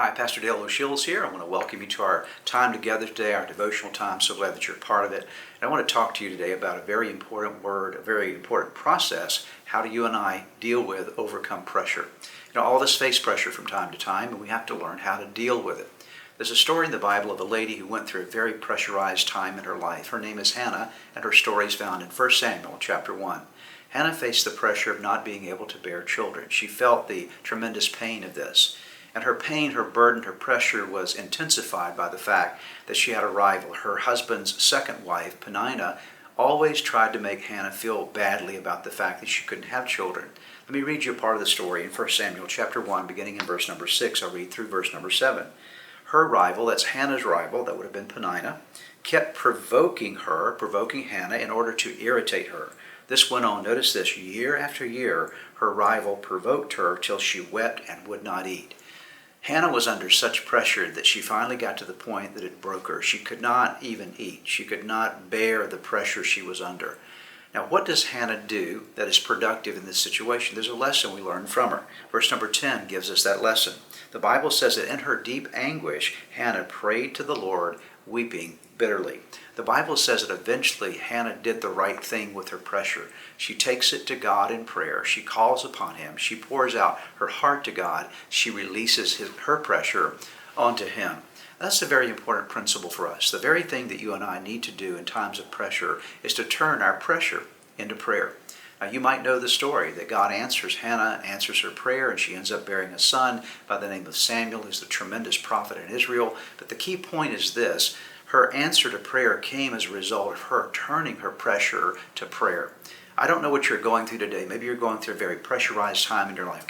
Hi, Pastor Dale O'Shields here. I want to welcome you to our time together today, our devotional time. So glad that you're part of it. And I want to talk to you today about a very important word, a very important process. How do you and I deal with, overcome pressure? All of us face pressure from time to time, and we have to learn how to deal with it. There's a story in the Bible of a lady who went through a very pressurized time in her life. Her name is Hannah, and her story is found in 1 Samuel chapter 1. Hannah faced the pressure of not being able to bear children. She felt the tremendous pain of this. And her pain, her burden, her pressure was intensified by the fact that she had a rival. Her husband's second wife, Peninnah, always tried to make Hannah feel badly about the fact that she couldn't have children. Let me read you a part of the story in 1 Samuel chapter 1, beginning in verse number 6. I'll read through verse number 7. Her rival, that's Hannah's rival, that would have been Peninnah, kept provoking Hannah in order to irritate her. This went on, notice this, year after year, her rival provoked her till she wept and would not eat. Hannah was under such pressure that she finally got to the point that it broke her. She could not even eat. She could not bear the pressure she was under. Now, what does Hannah do that is productive in this situation? There's a lesson we learn from her. Verse number 10 gives us that lesson. The Bible says that in her deep anguish, Hannah prayed to the Lord, weeping bitterly. The Bible says that eventually Hannah did the right thing with her pressure. She takes it to God in prayer. She calls upon Him. She pours out her heart to God. She releases her pressure onto Him. That's a very important principle for us. The very thing that you and I need to do in times of pressure is to turn our pressure into prayer. Now, you might know the story that God Hannah answers her prayer, and she ends up bearing a son by the name of Samuel, who's the tremendous prophet in Israel. But the key point is this. Her answer to prayer came as a result of her turning her pressure to prayer. I don't know what you're going through today. Maybe you're going through a very pressurized time in your life.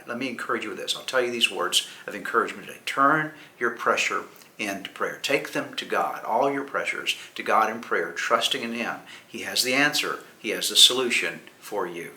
Let me encourage you with this. I'll tell you these words of encouragement today. Turn your pressure into prayer. Take them to God, all your pressures, to God in prayer, trusting in Him. He has the answer. He has the solution for you.